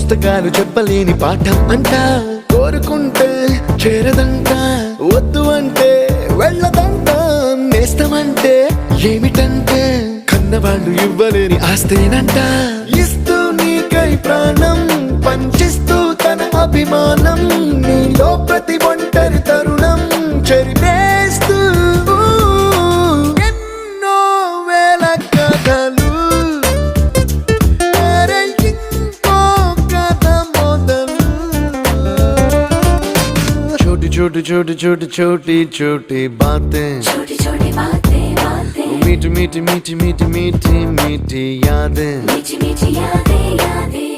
పుస్తకాలు చెప్పలేని పాఠం అంట కోరుకుంటే చేరదంట వద్దు అంటే వెళ్ళదంట నేస్తమంటే ఏమిటంటే కన్నవాళ్ళు ఇవ్వలేని ఆస్తేనంట ఇస్తూ నీకై ప్రాణం పంచిస్తూ తన అభిమానం నీలో ప్రతి ఒంటరి తరుణం చెరిపేస్తూ ఎన్నో వేల కథలు ఇంకో కథ మొదలు छोटी छोटी छोटी छोटी छोटी छोटी बातें छोटी छोटी बातें बातें मीठी मीठी मीठी मीठी मीठी मीठी यादें मीठी मीठी यादें यादें